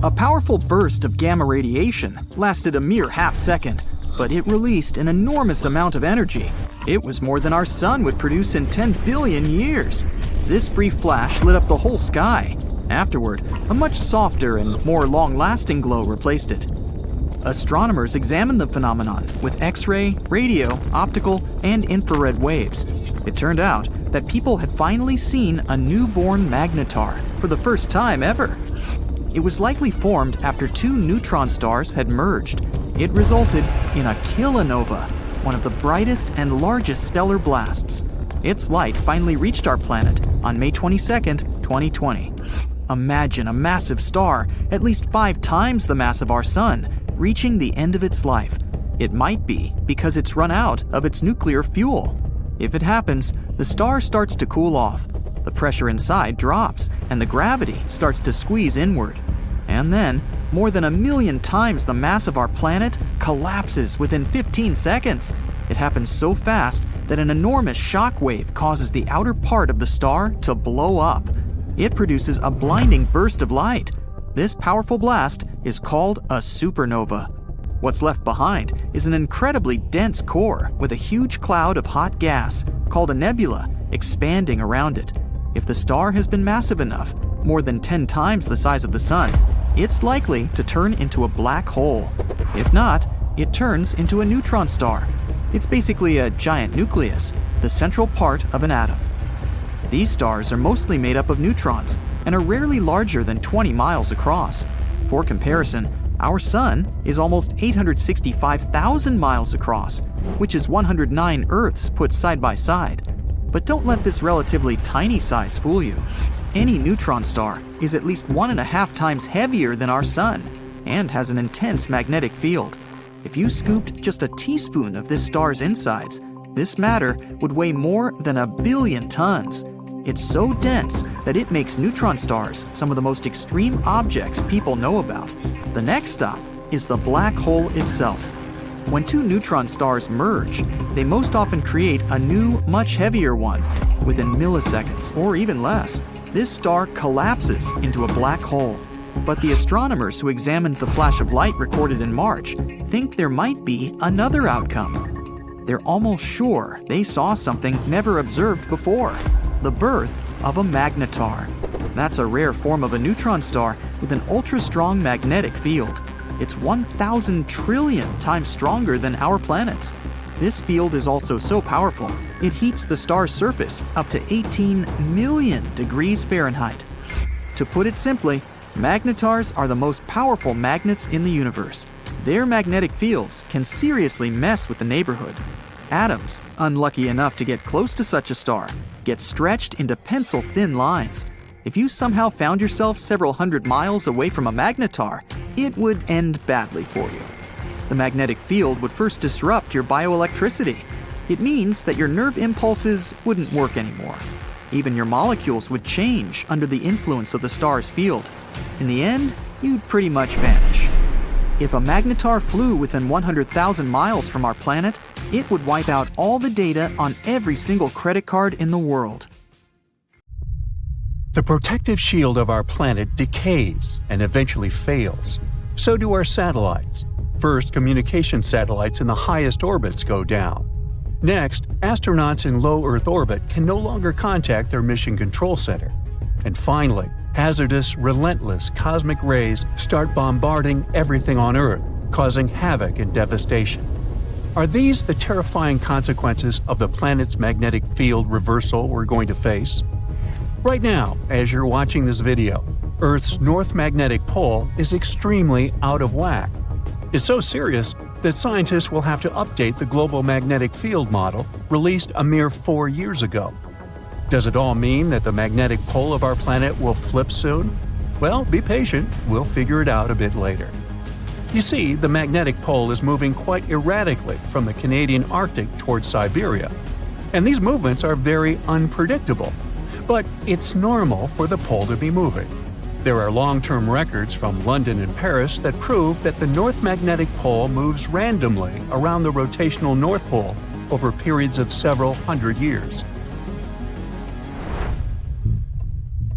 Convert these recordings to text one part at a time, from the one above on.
A powerful burst of gamma radiation lasted a mere half second, but it released an enormous amount of energy. It was more than our sun would produce in 10 billion years. This brief flash lit up the whole sky. Afterward, a much softer and more long-lasting glow replaced it. Astronomers examined the phenomenon with X-ray, radio, optical, and infrared waves. It turned out that people had finally seen a newborn magnetar for the first time ever. It was likely formed after two neutron stars had merged. It resulted in a kilonova, one of the brightest and largest stellar blasts. Its light finally reached our planet on May 22, 2020. Imagine a massive star, at least 5 times the mass of our sun, reaching the end of its life. It might be because it's run out of its nuclear fuel. If it happens, the star starts to cool off. The pressure inside drops, and the gravity starts to squeeze inward. And then, more than 1 million times the mass of our planet collapses within 15 seconds. It happens so fast that an enormous shock wave causes the outer part of the star to blow up. It produces a blinding burst of light. This powerful blast is called a supernova. What's left behind is an incredibly dense core with a huge cloud of hot gas, called a nebula, expanding around it. If the star has been massive enough, more than 10 times the size of the sun, it's likely to turn into a black hole. If not, it turns into a neutron star. It's basically a giant nucleus, the central part of an atom. These stars are mostly made up of neutrons and are rarely larger than 20 miles across. For comparison, our sun is almost 865,000 miles across, which is 109 Earths put side by side. But don't let this relatively tiny size fool you. Any neutron star is at least 1.5 times heavier than our sun and has an intense magnetic field. If you scooped just a teaspoon of this star's insides, this matter would weigh more than 1 billion tons. It's so dense that it makes neutron stars some of the most extreme objects people know about. The next stop is the black hole itself. When two neutron stars merge, they most often create a new, much heavier one. Within milliseconds, or even less, this star collapses into a black hole. But the astronomers who examined the flash of light recorded in March think there might be another outcome. They're almost sure they saw something never observed before: the birth of a magnetar. That's a rare form of a neutron star with an ultra-strong magnetic field. It's 1,000 trillion times stronger than our planet's. This field is also so powerful, it heats the star's surface up to 18 million degrees Fahrenheit. To put it simply, magnetars are the most powerful magnets in the universe. Their magnetic fields can seriously mess with the neighborhood. Atoms, unlucky enough to get close to such a star, get stretched into pencil-thin lines. If you somehow found yourself several hundred miles away from a magnetar, it would end badly for you. The magnetic field would first disrupt your bioelectricity. It means that your nerve impulses wouldn't work anymore. Even your molecules would change under the influence of the star's field. In the end, you'd pretty much vanish. If a magnetar flew within 100,000 miles from our planet, it would wipe out all the data on every single credit card in the world. The protective shield of our planet decays and eventually fails. So do our satellites. First, communication satellites in the highest orbits go down. Next, astronauts in low Earth orbit can no longer contact their mission control center. And finally, hazardous, relentless cosmic rays start bombarding everything on Earth, causing havoc and devastation. Are these the terrifying consequences of the planet's magnetic field reversal we're going to face? Right now, as you're watching this video, Earth's north magnetic pole is extremely out of whack. It's so serious that scientists will have to update the global magnetic field model released a mere 4 years ago. Does it all mean that the magnetic pole of our planet will flip soon? Well, be patient, we'll figure it out a bit later. You see, the magnetic pole is moving quite erratically from the Canadian Arctic towards Siberia, and these movements are very unpredictable. But it's normal for the pole to be moving. There are long-term records from London and Paris that prove that the North Magnetic Pole moves randomly around the rotational North Pole over periods of several hundred years.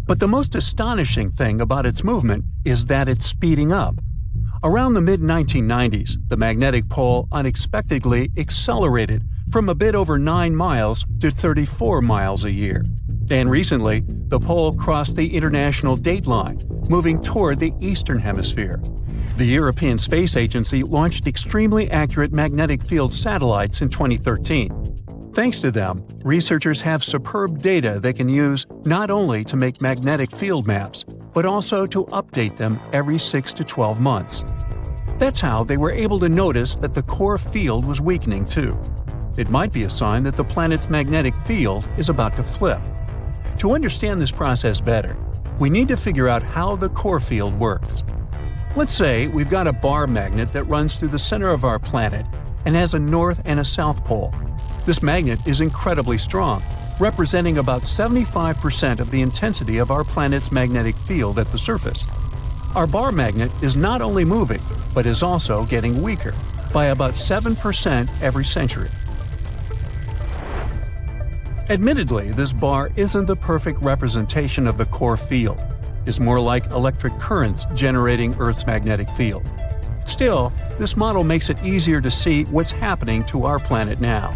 But the most astonishing thing about its movement is that it's speeding up. Around the mid-1990s, the magnetic pole unexpectedly accelerated from a bit over 9 miles to 34 miles a year. And recently, the pole crossed the international dateline, moving toward the eastern hemisphere. The European Space Agency launched extremely accurate magnetic field satellites in 2013. Thanks to them, researchers have superb data they can use not only to make magnetic field maps, but also to update them every 6 to 12 months. That's how they were able to notice that the core field was weakening too. It might be a sign that the planet's magnetic field is about to flip. To understand this process better, we need to figure out how the core field works. Let's say we've got a bar magnet that runs through the center of our planet and has a north and a south pole. This magnet is incredibly strong, representing about 75% of the intensity of our planet's magnetic field at the surface. Our bar magnet is not only moving, but is also getting weaker, by about 7% every century. Admittedly, this bar isn't the perfect representation of the core field. It's more like electric currents generating Earth's magnetic field. Still, this model makes it easier to see what's happening to our planet now.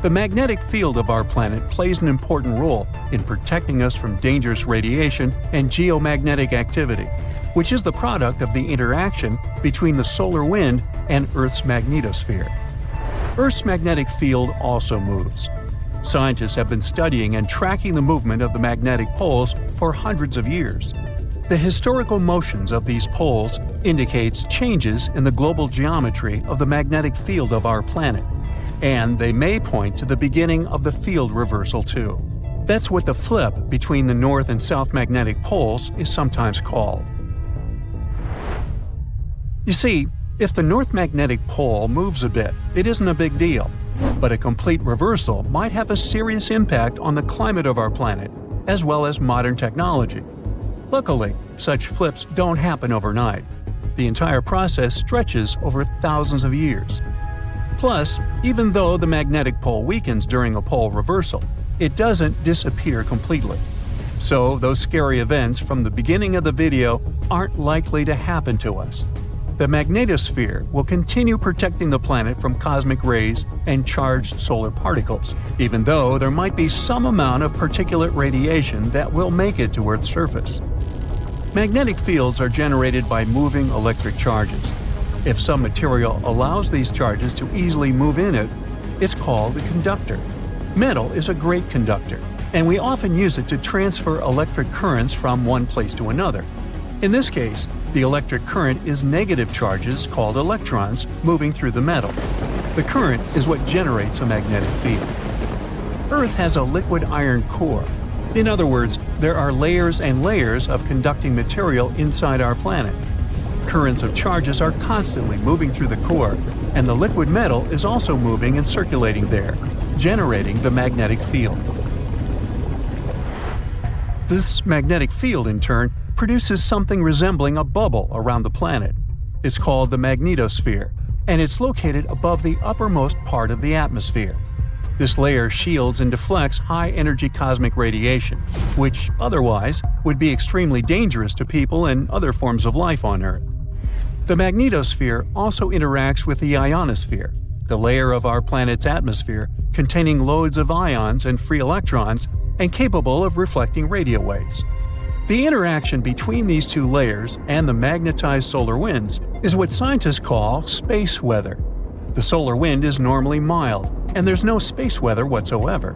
The magnetic field of our planet plays an important role in protecting us from dangerous radiation and geomagnetic activity, which is the product of the interaction between the solar wind and Earth's magnetosphere. Earth's magnetic field also moves. Scientists have been studying and tracking the movement of the magnetic poles for hundreds of years. The historical motions of these poles indicates changes in the global geometry of the magnetic field of our planet, and they may point to the beginning of the field reversal too. That's what the flip between the north and south magnetic poles is sometimes called. You see, if the north magnetic pole moves a bit, it isn't a big deal. But a complete reversal might have a serious impact on the climate of our planet, as well as modern technology. Luckily, such flips don't happen overnight. The entire process stretches over thousands of years. Plus, even though the magnetic pole weakens during a pole reversal, it doesn't disappear completely. So those scary events from the beginning of the video aren't likely to happen to us. The magnetosphere will continue protecting the planet from cosmic rays and charged solar particles, even though there might be some amount of particulate radiation that will make it to Earth's surface. Magnetic fields are generated by moving electric charges. If some material allows these charges to easily move in it, it's called a conductor. Metal is a great conductor, and we often use it to transfer electric currents from one place to another. In this case, the electric current is negative charges called electrons moving through the metal. The current is what generates a magnetic field. Earth has a liquid iron core. In other words, there are layers and layers of conducting material inside our planet. Currents of charges are constantly moving through the core, and the liquid metal is also moving and circulating there, generating the magnetic field. This magnetic field, in turn, produces something resembling a bubble around the planet. It's called the magnetosphere, and it's located above the uppermost part of the atmosphere. This layer shields and deflects high-energy cosmic radiation, which otherwise would be extremely dangerous to people and other forms of life on Earth. The magnetosphere also interacts with the ionosphere, the layer of our planet's atmosphere containing loads of ions and free electrons and capable of reflecting radio waves. The interaction between these two layers and the magnetized solar winds is what scientists call space weather. The solar wind is normally mild, and there's no space weather whatsoever.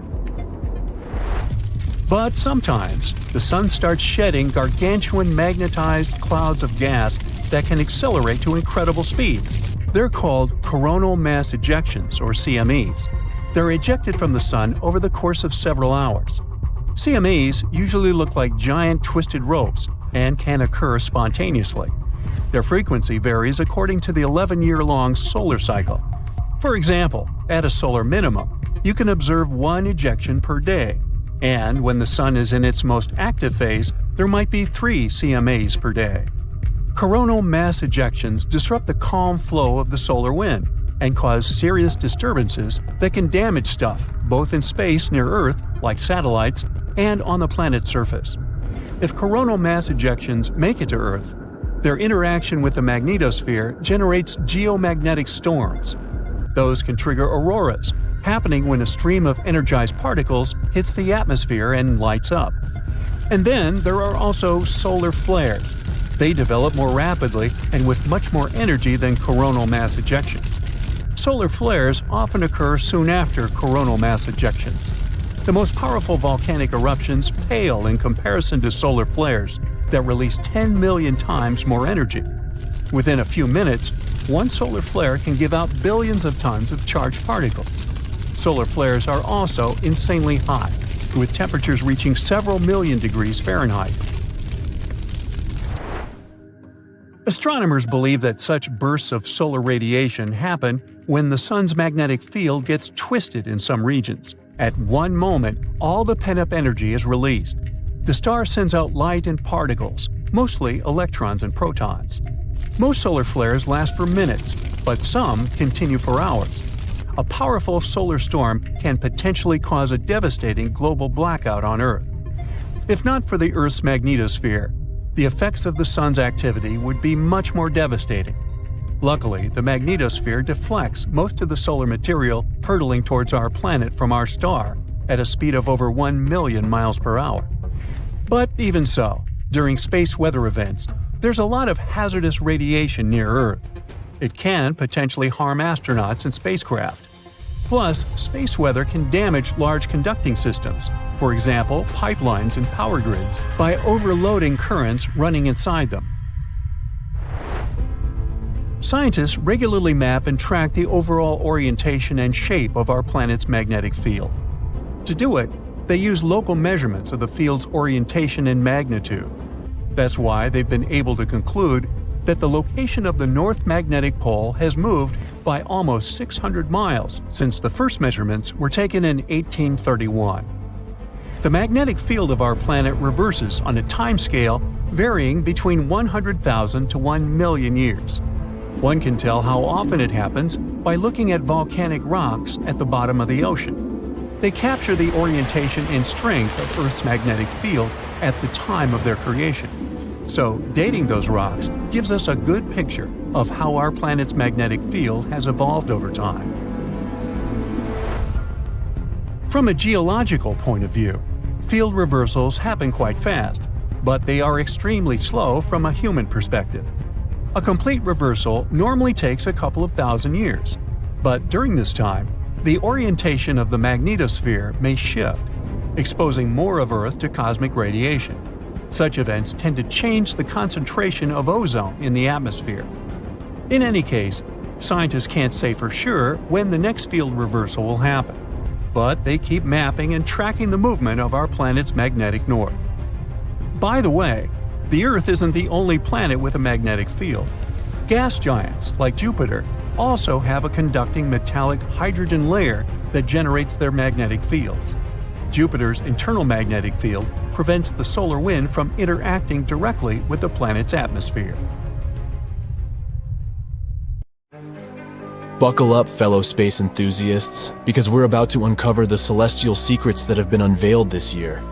But sometimes, the sun starts shedding gargantuan magnetized clouds of gas that can accelerate to incredible speeds. They're called coronal mass ejections, or CMEs. They're ejected from the sun over the course of several hours. CMEs usually look like giant twisted ropes and can occur spontaneously. Their frequency varies according to the 11-year-long solar cycle. For example, at a solar minimum, you can observe one ejection per day, and when the sun is in its most active phase, there might be 3 CMAs per day. Coronal mass ejections disrupt the calm flow of the solar wind and cause serious disturbances that can damage stuff both in space near Earth, like satellites, and on the planet's surface. If coronal mass ejections make it to Earth, their interaction with the magnetosphere generates geomagnetic storms. Those can trigger auroras, happening when a stream of energized particles hits the atmosphere and lights up. And then there are also solar flares. They develop more rapidly and with much more energy than coronal mass ejections. Solar flares often occur soon after coronal mass ejections. The most powerful volcanic eruptions pale in comparison to solar flares that release 10 million times more energy. Within a few minutes, one solar flare can give out billions of tons of charged particles. Solar flares are also insanely hot, with temperatures reaching several million degrees Fahrenheit. Astronomers believe that such bursts of solar radiation happen when the sun's magnetic field gets twisted in some regions. At one moment, all the pent-up energy is released. The star sends out light and particles, mostly electrons and protons. Most solar flares last for minutes, but some continue for hours. A powerful solar storm can potentially cause a devastating global blackout on Earth. If not for the Earth's magnetosphere, the effects of the sun's activity would be much more devastating. Luckily, the magnetosphere deflects most of the solar material hurtling towards our planet from our star at a speed of over 1 million miles per hour. But even so, during space weather events, there's a lot of hazardous radiation near Earth. It can potentially harm astronauts and spacecraft. Plus, space weather can damage large conducting systems, for example, pipelines and power grids, by overloading currents running inside them. Scientists regularly map and track the overall orientation and shape of our planet's magnetic field. To do it, they use local measurements of the field's orientation and magnitude. That's why they've been able to conclude that the location of the North Magnetic Pole has moved by almost 600 miles since the first measurements were taken in 1831. The magnetic field of our planet reverses on a timescale varying between 100,000 to 1 million years. One can tell how often it happens by looking at volcanic rocks at the bottom of the ocean. They capture the orientation and strength of Earth's magnetic field at the time of their creation. So, dating those rocks gives us a good picture of how our planet's magnetic field has evolved over time. From a geological point of view, field reversals happen quite fast, but they are extremely slow from a human perspective. A complete reversal normally takes a couple of thousand years, but during this time, the orientation of the magnetosphere may shift, exposing more of Earth to cosmic radiation. Such events tend to change the concentration of ozone in the atmosphere. In any case, scientists can't say for sure when the next field reversal will happen, but they keep mapping and tracking the movement of our planet's magnetic north. By the way, the Earth isn't the only planet with a magnetic field. Gas giants, like Jupiter, also have a conducting metallic hydrogen layer that generates their magnetic fields. Jupiter's internal magnetic field prevents the solar wind from interacting directly with the planet's atmosphere. Buckle up, fellow space enthusiasts, because we're about to uncover the celestial secrets that have been unveiled this year.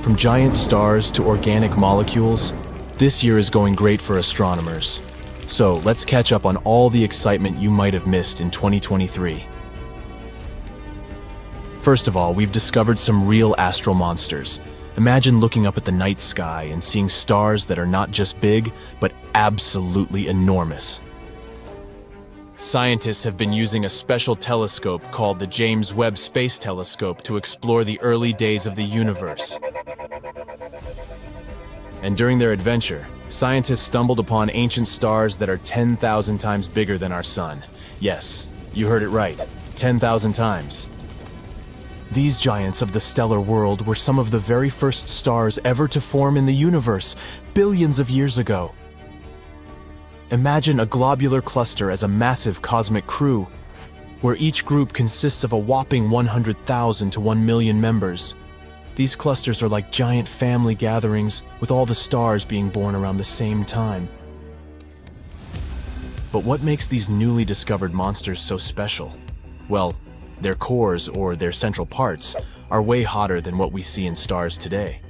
From giant stars to organic molecules, this year is going great for astronomers. So let's catch up on all the excitement you might have missed in 2023. First of all, we've discovered some real astral monsters. Imagine looking up at the night sky and seeing stars that are not just big, but absolutely enormous. Scientists have been using a special telescope called the James Webb Space Telescope to explore the early days of the universe. And during their adventure, scientists stumbled upon ancient stars that are 10,000 times bigger than our sun. Yes, you heard it right, 10,000 times. These giants of the stellar world were some of the very first stars ever to form in the universe, billions of years ago. Imagine a globular cluster as a massive cosmic crew, where each group consists of a whopping 100,000 to 1 million members. These clusters are like giant family gatherings, with all the stars being born around the same time. But what makes these newly discovered monsters so special? Well, their cores, or their central parts, are way hotter than what we see in stars today.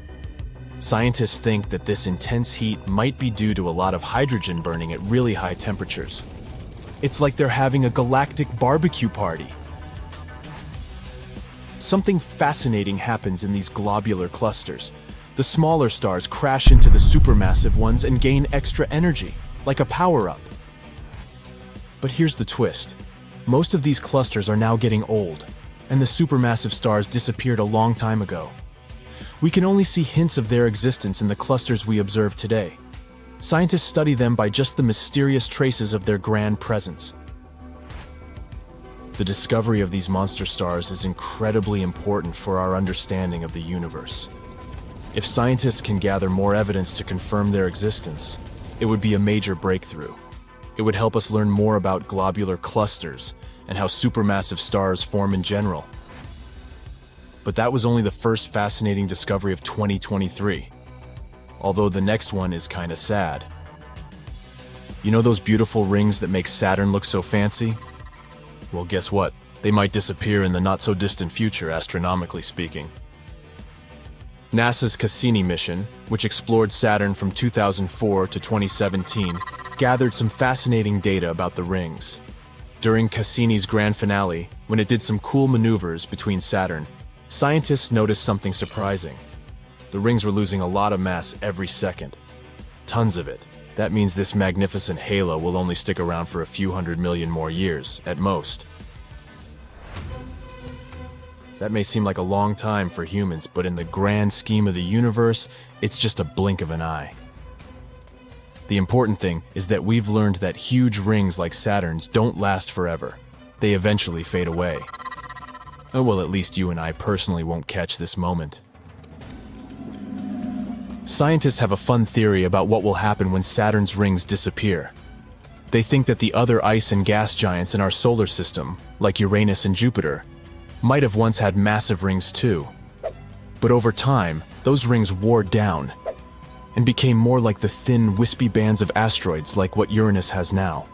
Scientists think that this intense heat might be due to a lot of hydrogen burning at really high temperatures. It's like they're having a galactic barbecue party. Something fascinating happens in these globular clusters. The smaller stars crash into the supermassive ones and gain extra energy, like a power-up. But here's the twist. Most of these clusters are now getting old, and the supermassive stars disappeared a long time ago. We can only see hints of their existence in the clusters we observe today. Scientists study them by just the mysterious traces of their grand presence. The discovery of these monster stars is incredibly important for our understanding of the universe. If scientists can gather more evidence to confirm their existence, it would be a major breakthrough. It would help us learn more about globular clusters and how supermassive stars form in general. But that was only the first fascinating discovery of 2023. Although the next one is kinda sad. You know those beautiful rings that make Saturn look so fancy? Well, guess what? They might disappear in the not-so-distant future, astronomically speaking. NASA's Cassini mission, which explored Saturn from 2004 to 2017, gathered some fascinating data about the rings. During Cassini's grand finale, when it did some cool maneuvers between Saturn, scientists noticed something surprising. The rings were losing a lot of mass every second. Tons of it. That means this magnificent halo will only stick around for a few 100 million more years, at most. That may seem like a long time for humans, but in the grand scheme of the universe, it's just a blink of an eye. The important thing is that we've learned that huge rings like Saturn's don't last forever. They eventually fade away. Oh, well, at least you and I personally won't catch this moment. Scientists have a fun theory about what will happen when Saturn's rings disappear. They think that the other ice and gas giants in our solar system, like Uranus and Jupiter, might have once had massive rings too. But over time, those rings wore down and became more like the thin, wispy bands of asteroids like what Uranus has now.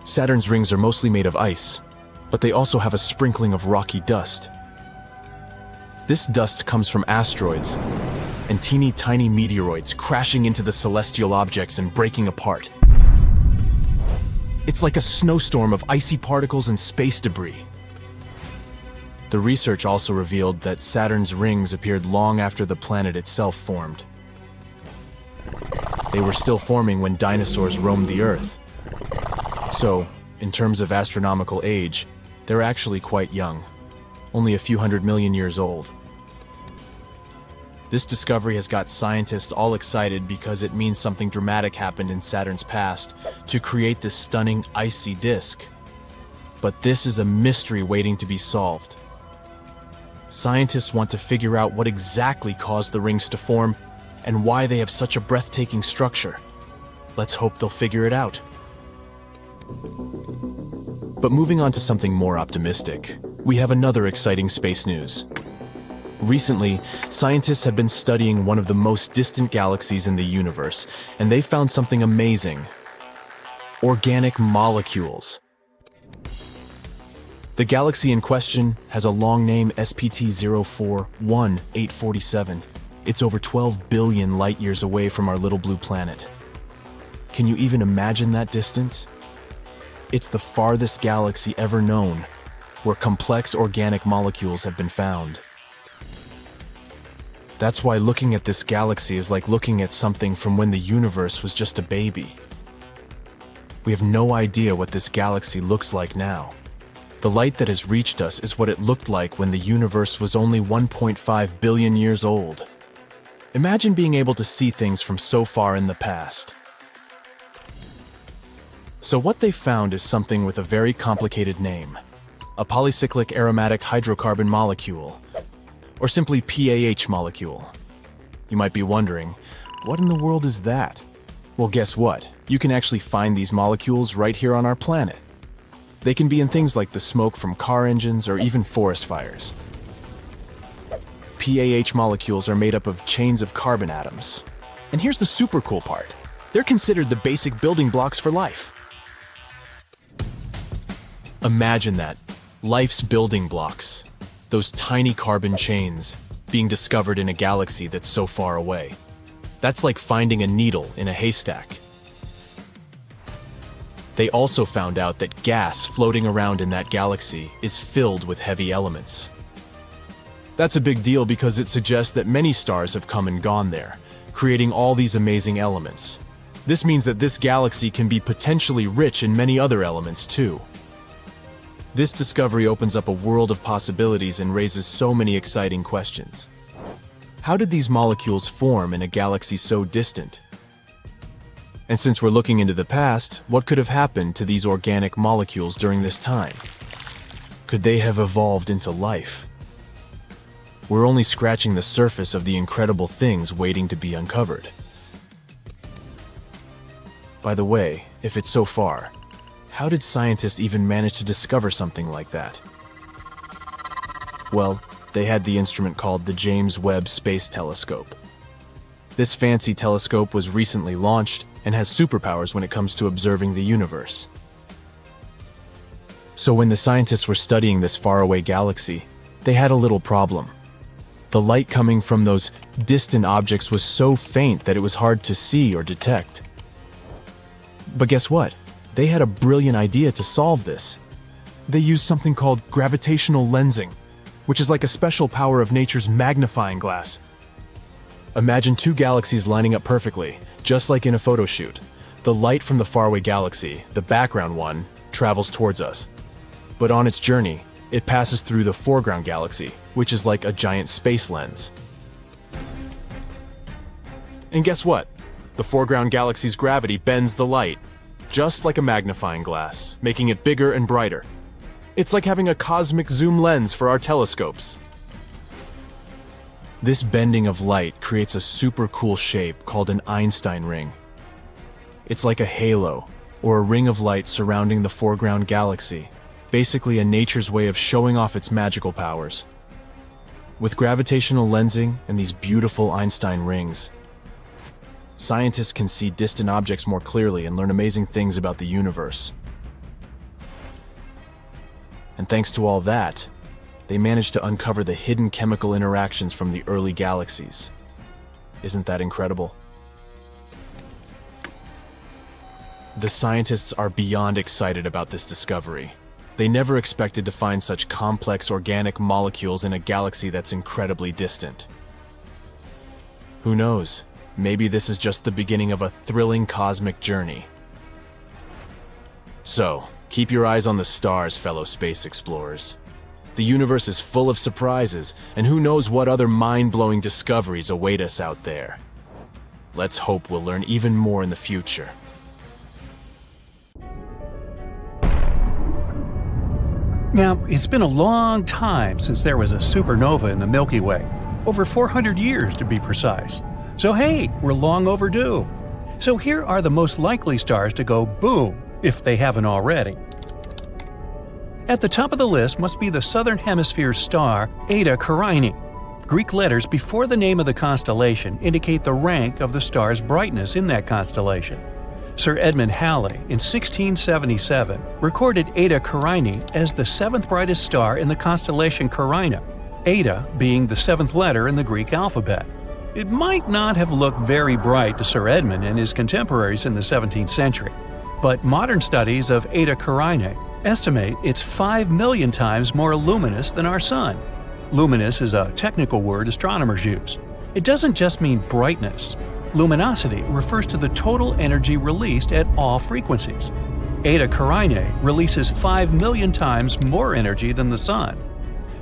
Saturn's rings are mostly made of ice, but they also have a sprinkling of rocky dust. This dust comes from asteroids and teeny tiny meteoroids crashing into the celestial objects and breaking apart. It's like a snowstorm of icy particles and space debris. The research also revealed that Saturn's rings appeared long after the planet itself formed. They were still forming when dinosaurs roamed the Earth. So, in terms of astronomical age, they're actually quite young, only a few 100 million years old. This discovery has got scientists all excited because it means something dramatic happened in Saturn's past to create this stunning icy disk. But this is a mystery waiting to be solved. Scientists want to figure out what exactly caused the rings to form and why they have such a breathtaking structure. Let's hope they'll figure it out. But moving on to something more optimistic, we have another exciting space news. Recently, scientists have been studying one of the most distant galaxies in the universe, and they found something amazing: organic molecules. The galaxy in question has a long name, SPT 041847. It's over 12 billion light-years away from our little blue planet. Can you even imagine that distance? It's the farthest galaxy ever known, where complex organic molecules have been found. That's why looking at this galaxy is like looking at something from when the universe was just a baby. We have no idea what this galaxy looks like now. The light that has reached us is what it looked like when the universe was only 1.5 billion years old. Imagine being able to see things from so far in the past. So what they found is something with a very complicated name: a polycyclic aromatic hydrocarbon molecule, or simply PAH molecule. You might be wondering, what in the world is that? Well, guess what? You can actually find these molecules right here on our planet. They can be in things like the smoke from car engines or even forest fires. PAH molecules are made up of chains of carbon atoms. And here's the super cool part. They're considered the basic building blocks for life. Imagine that. Life's building blocks. Those tiny carbon chains. being discovered in a galaxy that's so far away. That's like finding a needle in a haystack. They also found out that gas floating around in that galaxy is filled with heavy elements. That's a big deal because it suggests that many stars have come and gone there, creating all these amazing elements. This means that this galaxy can be potentially rich in many other elements too. This discovery opens up a world of possibilities and raises so many exciting questions. How did these molecules form in a galaxy so distant? And since we're looking into the past, what could have happened to these organic molecules during this time? Could they have evolved into life? We're only scratching the surface of the incredible things waiting to be uncovered. By the way, if it's so far, how did scientists even manage to discover something like that? Well, they had the instrument called the James Webb Space Telescope. This fancy telescope was recently launched and has superpowers when it comes to observing the universe. So when the scientists were studying this faraway galaxy, they had a little problem. The light coming from those distant objects was so faint that it was hard to see or detect. But guess what? They had a brilliant idea to solve this. They used something called gravitational lensing, which is like a special power of nature's magnifying glass. Imagine two galaxies lining up perfectly, just like in a photo shoot. The light from the faraway galaxy, the background one, travels towards us. But on its journey, it passes through the foreground galaxy, which is like a giant space lens. And guess what? The foreground galaxy's gravity bends the light, just like a magnifying glass, making it bigger and brighter. It's like having a cosmic zoom lens for our telescopes. This bending of light creates a super cool shape called an Einstein ring. It's like a halo, or a ring of light surrounding the foreground galaxy, basically a nature's way of showing off its magical powers. With gravitational lensing and these beautiful Einstein rings, scientists can see distant objects more clearly and learn amazing things about the universe. And thanks to all that, they managed to uncover the hidden chemical interactions from the early galaxies. Isn't that incredible? The scientists are beyond excited about this discovery. They never expected to find such complex organic molecules in a galaxy that's incredibly distant. Who knows? Maybe this is just the beginning of a thrilling cosmic journey. So, keep your eyes on the stars, fellow space explorers. The universe is full of surprises, and who knows what other mind-blowing discoveries await us out there. Let's hope we'll learn even more in the future. Now, it's been a long time since there was a supernova in the Milky Way. Over 400 years to be precise. So hey, we're long overdue. So here are the most likely stars to go boom, if they haven't already. At the top of the list must be the southern hemisphere star Eta Carinae. Greek letters before the name of the constellation indicate the rank of the star's brightness in that constellation. Sir Edmund Halley, in 1677, recorded Eta Carinae as the seventh brightest star in the constellation Carina, Eta being the seventh letter in the Greek alphabet. It might not have looked very bright to Sir Edmund and his contemporaries in the 17th century, but modern studies of Eta Carinae estimate it's 5 million times more luminous than our Sun. Luminous is a technical word astronomers use. It doesn't just mean brightness. Luminosity refers to the total energy released at all frequencies. Eta Carinae releases 5 million times more energy than the Sun.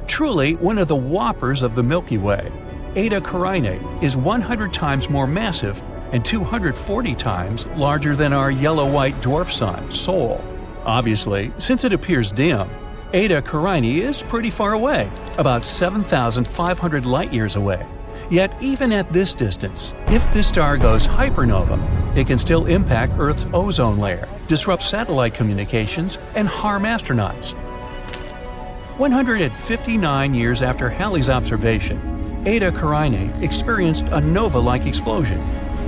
Truly one of the whoppers of the Milky Way, Eta Carinae is 100 times more massive and 240 times larger than our yellow-white dwarf sun, Sol. Obviously, since it appears dim, Eta Carinae is pretty far away, about 7,500 light-years away. Yet even at this distance, if this star goes hypernova, it can still impact Earth's ozone layer, disrupt satellite communications, and harm astronauts. 159 years after Halley's observation, Eta Carinae experienced a nova-like explosion.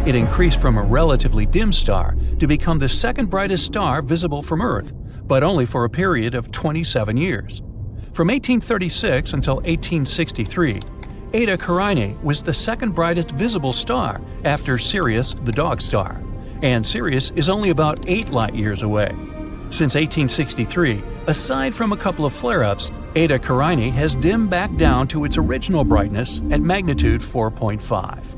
It increased from a relatively dim star to become the second brightest star visible from Earth, but only for a period of 27 years. From 1836 until 1863, Eta Carinae was the second brightest visible star after Sirius, the dog star, and Sirius is only about 8 light-years away. Since 1863, aside from a couple of flare-ups, Eta Carinae has dimmed back down to its original brightness at magnitude 4.5.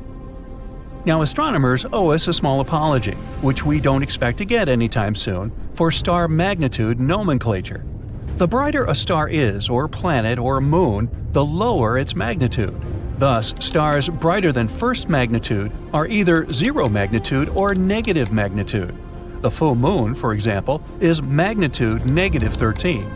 Now, astronomers owe us a small apology, which we don't expect to get anytime soon, for star magnitude nomenclature. The brighter a star is, or planet, or moon, the lower its magnitude. Thus, stars brighter than first magnitude are either 0 magnitude or negative magnitude. The full moon, for example, is magnitude negative 13.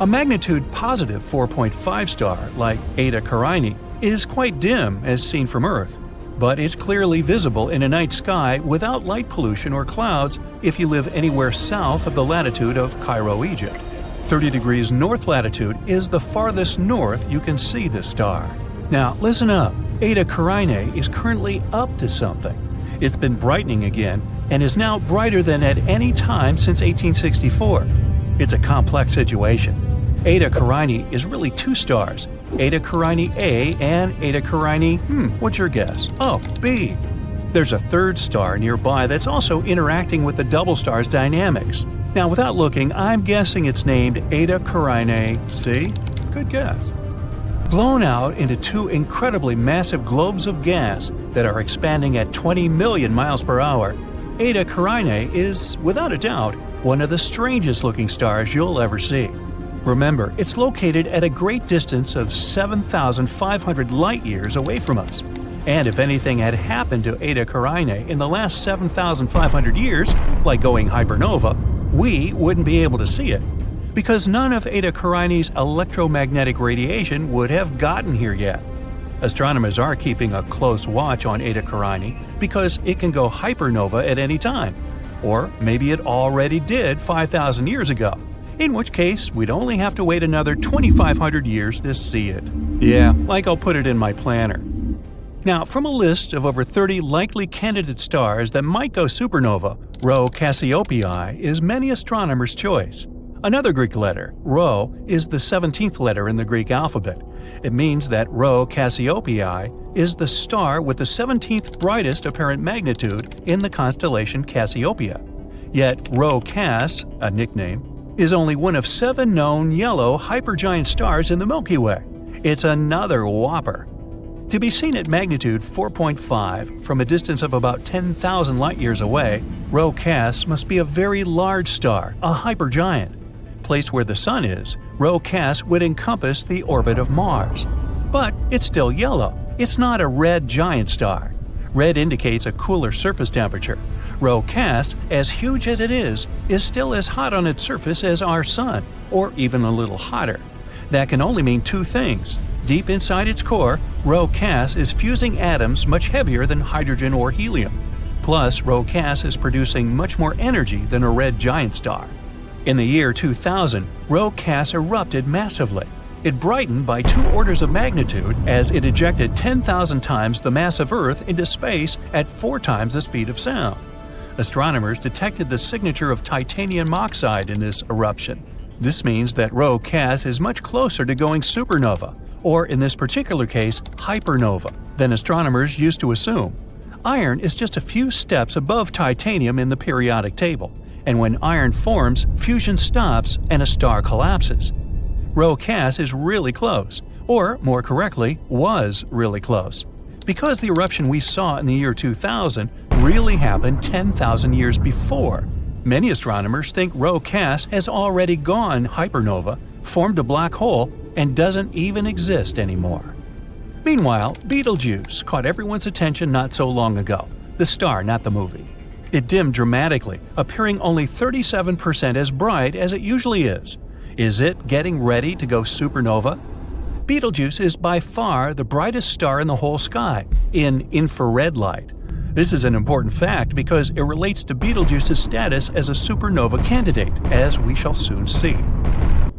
A magnitude positive 4.5 star, like Eta Carinae, is quite dim as seen from Earth, but it's clearly visible in a night sky without light pollution or clouds if you live anywhere south of the latitude of Cairo, Egypt. 30 degrees north latitude is the farthest north you can see this star. Now, listen up. Eta Carinae is currently up to something. It's been brightening again and is now brighter than at any time since 1864. It's a complex situation. Eta Carinae is really 2 stars, Eta Carinae A and Eta Carinae, what's your guess? Oh, B. There's a third star nearby that's also interacting with the double star's dynamics. Now, without looking, I'm guessing it's named Eta Carinae C. Good guess. Blown out into 2 incredibly massive globes of gas that are expanding at 20 million miles per hour, Eta Carinae is, without a doubt, one of the strangest looking stars you'll ever see. Remember, it's located at a great distance of 7,500 light-years away from us. And if anything had happened to Eta Carinae in the last 7,500 years, like going hypernova, we wouldn't be able to see it, because none of Eta Carinae's electromagnetic radiation would have gotten here yet. Astronomers are keeping a close watch on Eta Carinae because it can go hypernova at any time. Or maybe it already did 5,000 years ago, in which case we'd only have to wait another 2,500 years to see it. Yeah, like I'll put it in my planner. Now, from a list of over 30 likely candidate stars that might go supernova, Rho Cassiopeiae is many astronomers' choice. Another Greek letter, Rho, is the 17th letter in the Greek alphabet. It means that Rho Cassiopeiae is the star with the 17th brightest apparent magnitude in the constellation Cassiopeia. Yet Rho Cass, a nickname, is only one of 7 known yellow hypergiant stars in the Milky Way. It's another whopper. To be seen at magnitude 4.5 from a distance of about 10,000 light-years away, Rho Cass must be a very large star, a hypergiant. Placed where the Sun is, Rho Cass would encompass the orbit of Mars. But it's still yellow. It's not a red giant star. Red indicates a cooler surface temperature. Rho Cass, as huge as it is still as hot on its surface as our Sun, or even a little hotter. That can only mean 2 things. Deep inside its core, Rho Cass is fusing atoms much heavier than hydrogen or helium. Plus, Rho Cass is producing much more energy than a red giant star. In the year 2000, Rho Cass erupted massively. It brightened by 2 orders of magnitude as it ejected 10,000 times the mass of Earth into space at 4 times the speed of sound. Astronomers detected the signature of titanium oxide in this eruption. This means that Rho Cass is much closer to going supernova, or in this particular case, hypernova, than astronomers used to assume. Iron is just a few steps above titanium in the periodic table, and when iron forms, fusion stops and a star collapses. Rho Cass is really close, or more correctly, was really close. Because the eruption we saw in the year 2000 really happened 10,000 years before, many astronomers think Rho Cass has already gone hypernova, formed a black hole, and doesn't even exist anymore. Meanwhile, Beetlejuice caught everyone's attention not so long ago. The star, not the movie. It dimmed dramatically, appearing only 37% as bright as it usually is. Is it getting ready to go supernova? Beetlejuice is by far the brightest star in the whole sky, in infrared light. This is an important fact because it relates to Beetlejuice's status as a supernova candidate, as we shall soon see.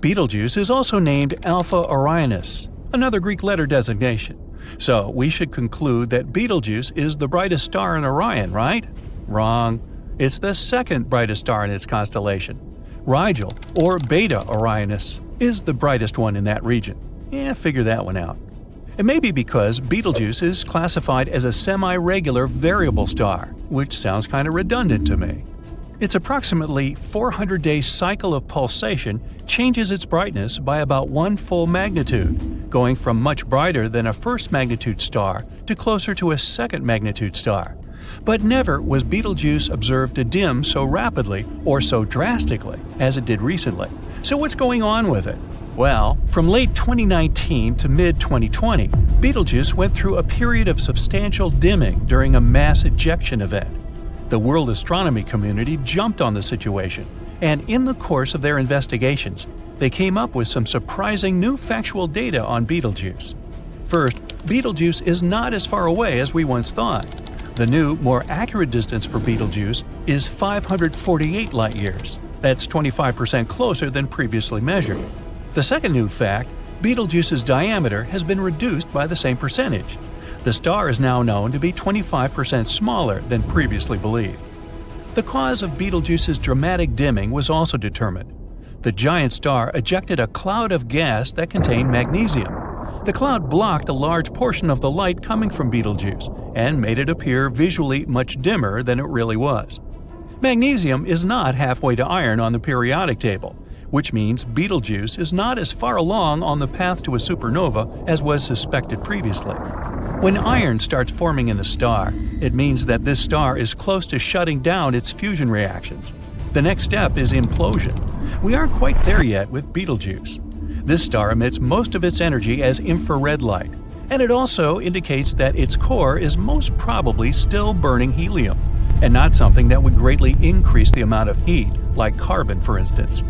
Beetlejuice is also named Alpha Orionis, another Greek letter designation. So we should conclude that Beetlejuice is the brightest star in Orion, right? Wrong. It's the second brightest star in its constellation. Rigel, or Beta Orionis, is the brightest one in that region. Figure that one out. It may be because Betelgeuse is classified as a semi-regular variable star, which sounds kind of redundant to me. Its approximately 400-day cycle of pulsation changes its brightness by about one full magnitude, going from much brighter than a first magnitude star to closer to a second magnitude star. But never was Betelgeuse observed to dim so rapidly or so drastically as it did recently. So what's going on with it? Well, from late 2019 to mid-2020, Betelgeuse went through a period of substantial dimming during a mass ejection event. The world astronomy community jumped on the situation, and in the course of their investigations, they came up with some surprising new factual data on Betelgeuse. First, Betelgeuse is not as far away as we once thought. The new, more accurate distance for Betelgeuse is 548 light-years. That's 25% closer than previously measured. The second new fact, Betelgeuse's diameter has been reduced by the same percentage. The star is now known to be 25% smaller than previously believed. The cause of Betelgeuse's dramatic dimming was also determined. The giant star ejected a cloud of gas that contained magnesium. The cloud blocked a large portion of the light coming from Betelgeuse and made it appear visually much dimmer than it really was. Magnesium is not halfway to iron on the periodic table, which means Betelgeuse is not as far along on the path to a supernova as was suspected previously. When iron starts forming in a star, it means that this star is close to shutting down its fusion reactions. The next step is implosion. We aren't quite there yet with Betelgeuse. This star emits most of its energy as infrared light, and it also indicates that its core is most probably still burning helium, and not something that would greatly increase the amount of heat, like carbon for instance.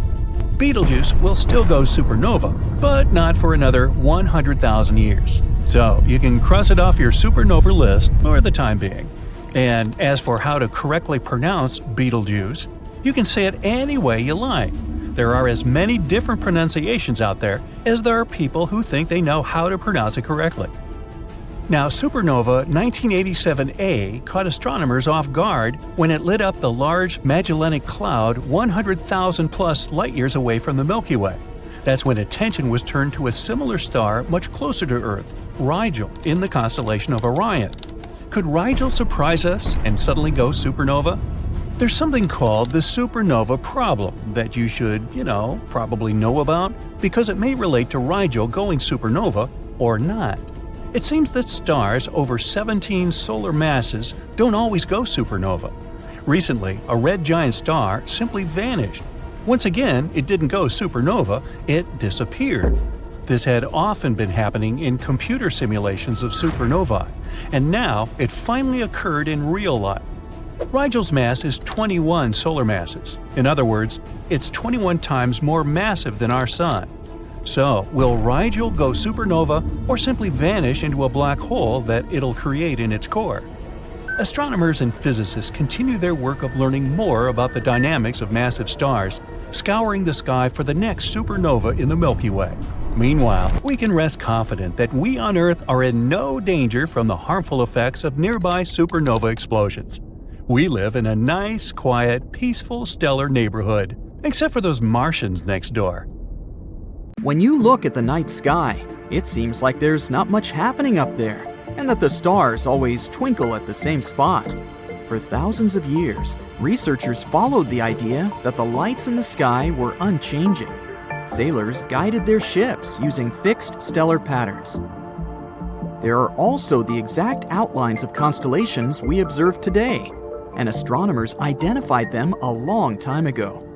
Betelgeuse will still go supernova, but not for another 100,000 years. So you can cross it off your supernova list for the time being. And as for how to correctly pronounce Beetlejuice, you can say it any way you like. There are as many different pronunciations out there as there are people who think they know how to pronounce it correctly. Now, supernova 1987A caught astronomers off guard when it lit up the large Magellanic Cloud 100,000 plus light-years away from the Milky Way. That's when attention was turned to a similar star much closer to Earth, Rigel, in the constellation of Orion. Could Rigel surprise us and suddenly go supernova? There's something called the supernova problem that you should, probably know about because it may relate to Rigel going supernova or not. It seems that stars over 17 solar masses don't always go supernova. Recently, a red giant star simply vanished. Once again, it didn't go supernova, it disappeared. This had often been happening in computer simulations of supernovae, and now it finally occurred in real life. Rigel's mass is 21 solar masses. In other words, it's 21 times more massive than our Sun. So, will Rigel go supernova or simply vanish into a black hole that it'll create in its core? Astronomers and physicists continue their work of learning more about the dynamics of massive stars, scouring the sky for the next supernova in the Milky Way. Meanwhile, we can rest confident that we on Earth are in no danger from the harmful effects of nearby supernova explosions. We live in a nice, quiet, peaceful, stellar neighborhood, except for those Martians next door. When you look at the night sky, it seems like there's not much happening up there, and that the stars always twinkle at the same spot. For thousands of years, researchers followed the idea that the lights in the sky were unchanging. Sailors guided their ships using fixed stellar patterns. There are also the exact outlines of constellations we observe today, and astronomers identified them a long time ago.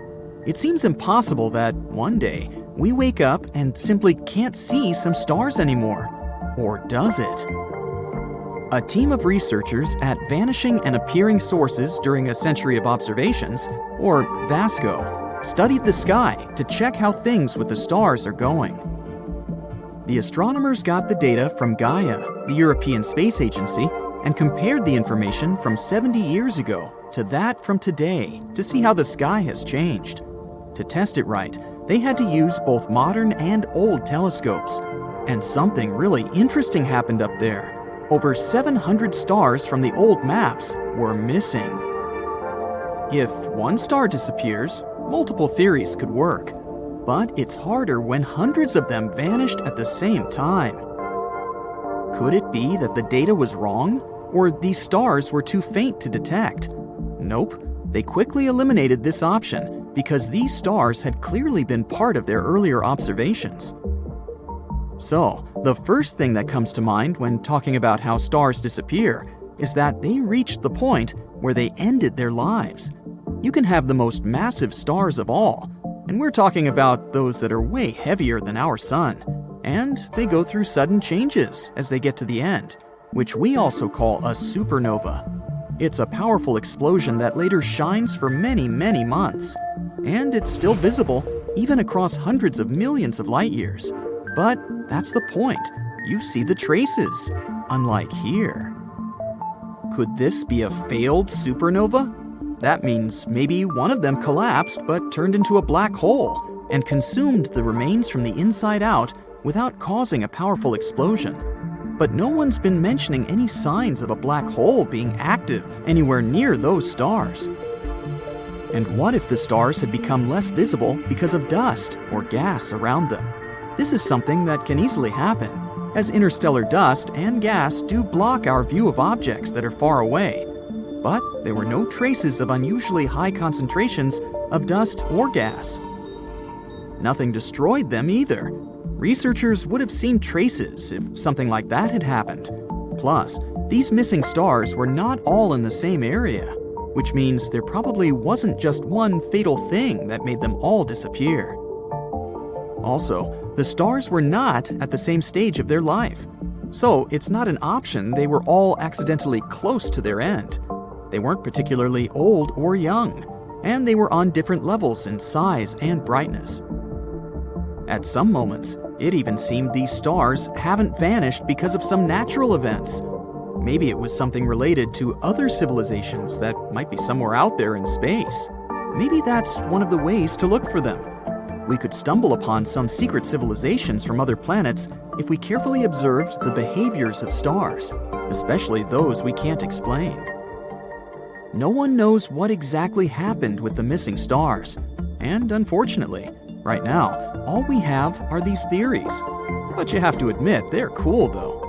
It seems impossible that one day we wake up and simply can't see some stars anymore. Or does it? A team of researchers at Vanishing and Appearing Sources During a Century of Observations, or VASCO, studied the sky to check how things with the stars are going. The astronomers got the data from Gaia, the European Space Agency, and compared the information from 70 years ago to that from today to see how the sky has changed. To test it right, they had to use both modern and old telescopes. And something really interesting happened up there. Over 700 stars from the old maps were missing. If one star disappears, multiple theories could work. But it's harder when hundreds of them vanished at the same time. Could it be that the data was wrong? Or these stars were too faint to detect? Nope. They quickly eliminated this option because these stars had clearly been part of their earlier observations. So, the first thing that comes to mind when talking about how stars disappear is that they reached the point where they ended their lives. You can have the most massive stars of all, and we're talking about those that are way heavier than our sun, and they go through sudden changes as they get to the end, which we also call a supernova. It's a powerful explosion that later shines for many, many months, and it's still visible even across hundreds of millions of light years. But that's the point. You see the traces, unlike here. Could this be a failed supernova? That means maybe one of them collapsed but turned into a black hole and consumed the remains from the inside out without causing a powerful explosion. But no one's been mentioning any signs of a black hole being active anywhere near those stars. And what if the stars had become less visible because of dust or gas around them? This is something that can easily happen, as interstellar dust and gas do block our view of objects that are far away. But there were no traces of unusually high concentrations of dust or gas. Nothing destroyed them either. Researchers would have seen traces if something like that had happened. Plus, these missing stars were not all in the same area, which means there probably wasn't just one fatal thing that made them all disappear. Also, the stars were not at the same stage of their life, so it's not an option they were all accidentally close to their end. They weren't particularly old or young, and they were on different levels in size and brightness. At some moments, it even seemed these stars haven't vanished because of some natural events. Maybe it was something related to other civilizations that might be somewhere out there in space. Maybe that's one of the ways to look for them. We could stumble upon some secret civilizations from other planets if we carefully observed the behaviors of stars, especially those we can't explain. No one knows what exactly happened with the missing stars, and unfortunately, right now, all we have are these theories. But you have to admit, they're cool though.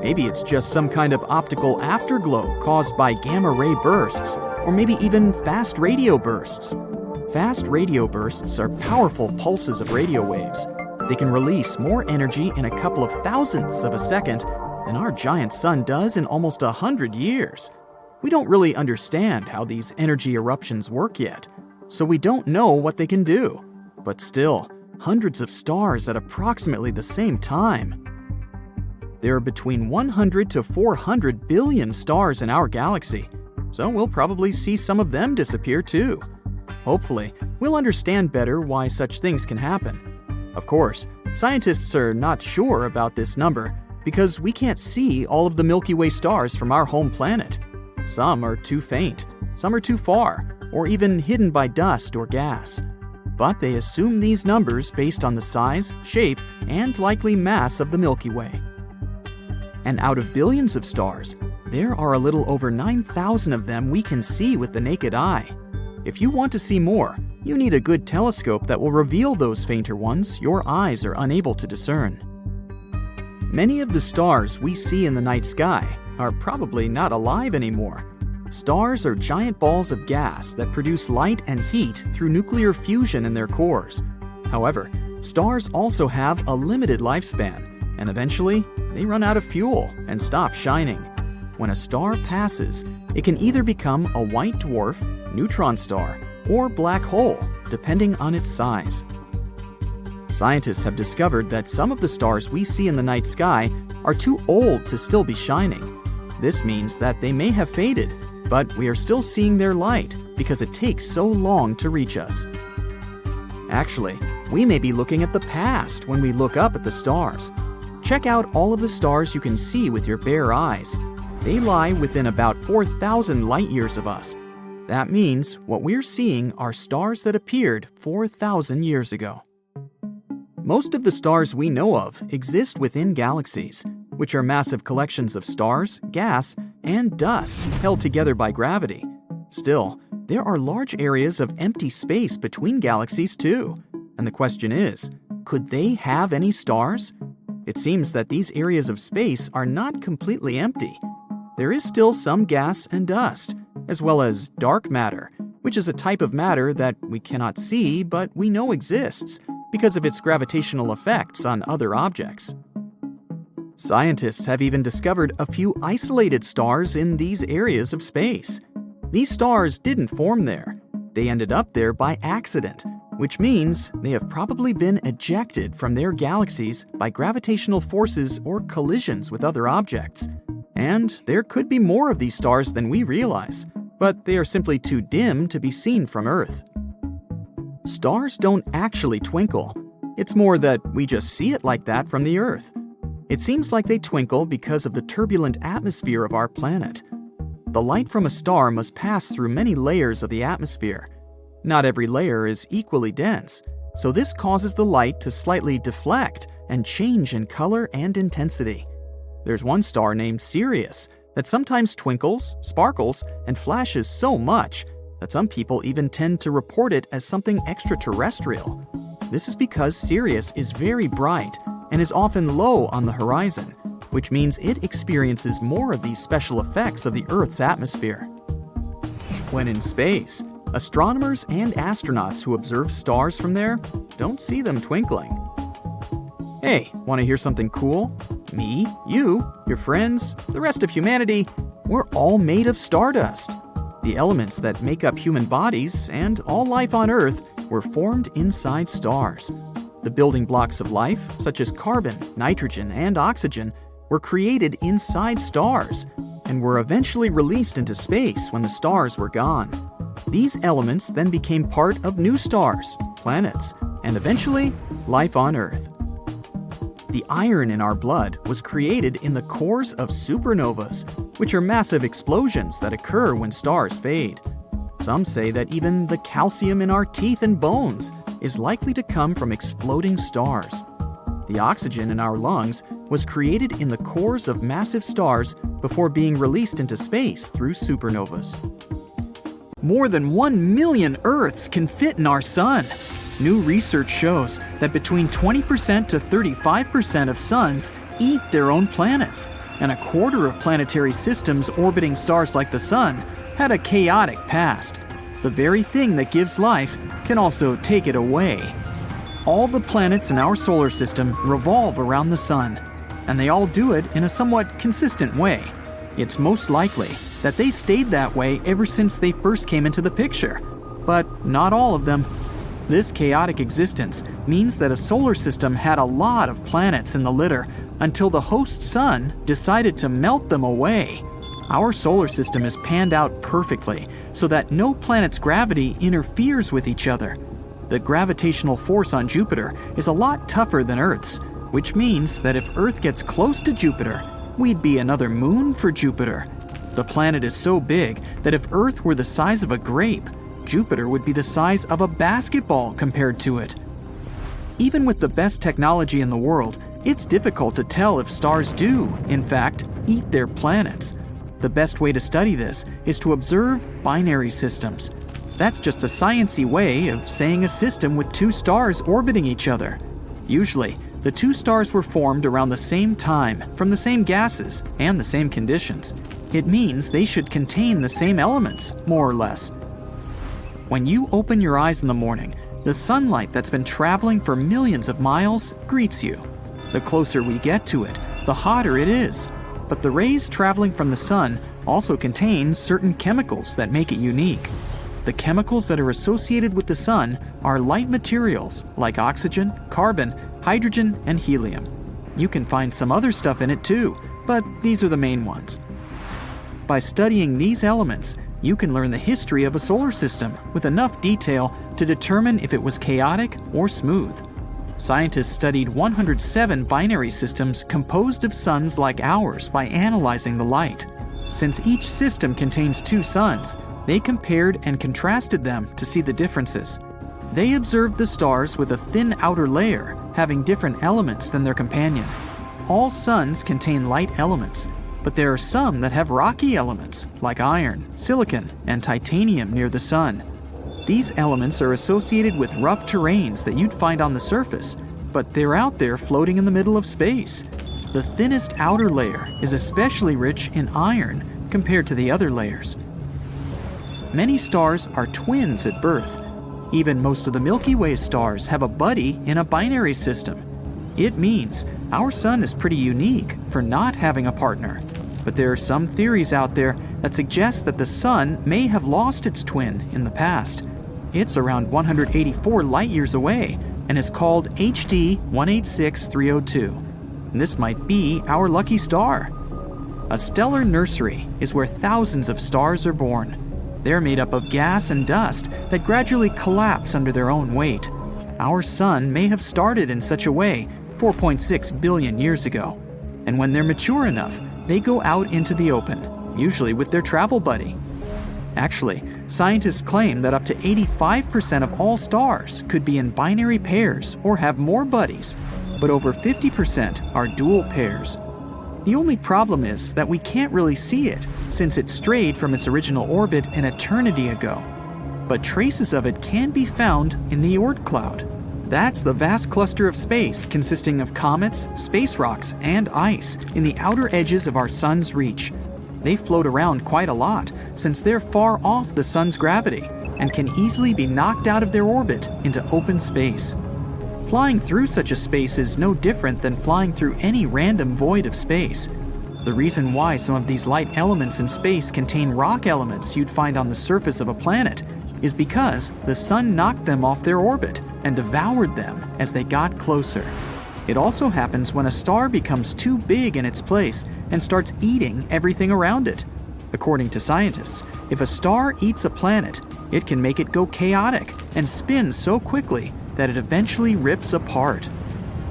Maybe it's just some kind of optical afterglow caused by gamma-ray bursts, or maybe even fast radio bursts. Fast radio bursts are powerful pulses of radio waves. They can release more energy in a couple of thousandths of a second than our giant sun does in almost 100 years. We don't really understand how these energy eruptions work yet, so we don't know what they can do. But still, hundreds of stars at approximately the same time. There are between 100 to 400 billion stars in our galaxy, so we'll probably see some of them disappear too. Hopefully, we'll understand better why such things can happen. Of course, scientists are not sure about this number because we can't see all of the Milky Way stars from our home planet. Some are too faint, some are too far, or even hidden by dust or gas. But they assume these numbers based on the size, shape, and likely mass of the Milky Way. And out of billions of stars, there are a little over 9,000 of them we can see with the naked eye. If you want to see more, you need a good telescope that will reveal those fainter ones your eyes are unable to discern. Many of the stars we see in the night sky are probably not alive anymore. Stars are giant balls of gas that produce light and heat through nuclear fusion in their cores. However, stars also have a limited lifespan, and eventually, they run out of fuel and stop shining. When a star passes, it can either become a white dwarf, neutron star, or black hole, depending on its size. Scientists have discovered that some of the stars we see in the night sky are too old to still be shining. This means that they may have faded, but we are still seeing their light because it takes so long to reach us. Actually, we may be looking at the past when we look up at the stars. Check out all of the stars you can see with your bare eyes. They lie within about 4,000 light years of us. That means what we're seeing are stars that appeared 4,000 years ago. Most of the stars we know of exist within galaxies, which are massive collections of stars, gas, and dust held together by gravity. Still, there are large areas of empty space between galaxies too. And the question is, could they have any stars? It seems that these areas of space are not completely empty. There is still some gas and dust, as well as dark matter, which is a type of matter that we cannot see but we know exists because of its gravitational effects on other objects. Scientists have even discovered a few isolated stars in these areas of space. These stars didn't form there. They ended up there by accident, which means they have probably been ejected from their galaxies by gravitational forces or collisions with other objects. And there could be more of these stars than we realize, but they are simply too dim to be seen from Earth. Stars don't actually twinkle. It's more that we just see it like that from the Earth. It seems like they twinkle because of the turbulent atmosphere of our planet. The light from a star must pass through many layers of the atmosphere. Not every layer is equally dense, so this causes the light to slightly deflect and change in color and intensity. There's one star named Sirius that sometimes twinkles, sparkles, and flashes so much that some people even tend to report it as something extraterrestrial. This is because Sirius is very bright and is often low on the horizon, which means it experiences more of these special effects of the Earth's atmosphere. When in space, astronomers and astronauts who observe stars from there don't see them twinkling. Hey, want to hear something cool? Me, you, your friends, the rest of humanity, we're all made of stardust. The elements that make up human bodies and all life on Earth were formed inside stars. The building blocks of life, such as carbon, nitrogen, and oxygen, were created inside stars and were eventually released into space when the stars were gone. These elements then became part of new stars, planets, and eventually life on Earth. The iron in our blood was created in the cores of supernovas, which are massive explosions that occur when stars fade. Some say that even the calcium in our teeth and bones is likely to come from exploding stars. The oxygen in our lungs was created in the cores of massive stars before being released into space through supernovas. More than 1 million Earths can fit in our sun. New research shows that between 20% to 35% of suns eat their own planets, and a quarter of planetary systems orbiting stars like the sun had a chaotic past. The very thing that gives life can also take it away. All the planets in our solar system revolve around the sun, and they all do it in a somewhat consistent way. It's most likely that they stayed that way ever since they first came into the picture, but not all of them. This chaotic existence means that a solar system had a lot of planets in the litter until the host sun decided to melt them away. Our solar system is panned out perfectly so that no planet's gravity interferes with each other. The gravitational force on Jupiter is a lot tougher than Earth's, which means that if Earth gets close to Jupiter, we'd be another moon for Jupiter. The planet is so big that if Earth were the size of a grape, Jupiter would be the size of a basketball compared to it. Even with the best technology in the world, it's difficult to tell if stars do, in fact, eat their planets. The best way to study this is to observe binary systems. That's just a sciencey way of saying a system with two stars orbiting each other. Usually, the two stars were formed around the same time from the same gases and the same conditions. It means they should contain the same elements, more or less. When you open your eyes in the morning, the sunlight that's been traveling for millions of miles greets you. The closer we get to it, the hotter it is. But the rays traveling from the sun also contain certain chemicals that make it unique. The chemicals that are associated with the sun are light materials like oxygen, carbon, hydrogen, and helium. You can find some other stuff in it too, but these are the main ones. By studying these elements, you can learn the history of a solar system with enough detail to determine if it was chaotic or smooth. Scientists studied 107 binary systems composed of suns like ours by analyzing the light. Since each system contains two suns, they compared and contrasted them to see the differences. They observed the stars with a thin outer layer, having different elements than their companion. All suns contain light elements, but there are some that have rocky elements, like iron, silicon, and titanium near the sun. These elements are associated with rough terrains that you'd find on the surface, but they're out there floating in the middle of space. The thinnest outer layer is especially rich in iron compared to the other layers. Many stars are twins at birth. Even most of the Milky Way stars have a buddy in a binary system. It means our sun is pretty unique for not having a partner. But there are some theories out there that suggest that the sun may have lost its twin in the past. It's around 184 light-years away and is called HD 186302. This might be our lucky star. A stellar nursery is where thousands of stars are born. They're made up of gas and dust that gradually collapse under their own weight. Our sun may have started in such a way 4.6 billion years ago. And when they're mature enough, they go out into the open, usually with their travel buddy. Actually, scientists claim that up to 85% of all stars could be in binary pairs or have more buddies, but over 50% are dual pairs. The only problem is that we can't really see it, since it strayed from its original orbit an eternity ago. But traces of it can be found in the Oort cloud. That's the vast cluster of space consisting of comets, space rocks, and ice in the outer edges of our sun's reach. They float around quite a lot, since they're far off the sun's gravity and can easily be knocked out of their orbit into open space. Flying through such a space is no different than flying through any random void of space. The reason why some of these light elements in space contain rock elements you'd find on the surface of a planet is because the sun knocked them off their orbit and devoured them as they got closer. It also happens when a star becomes too big in its place and starts eating everything around it. According to scientists, if a star eats a planet, it can make it go chaotic and spin so quickly that it eventually rips apart.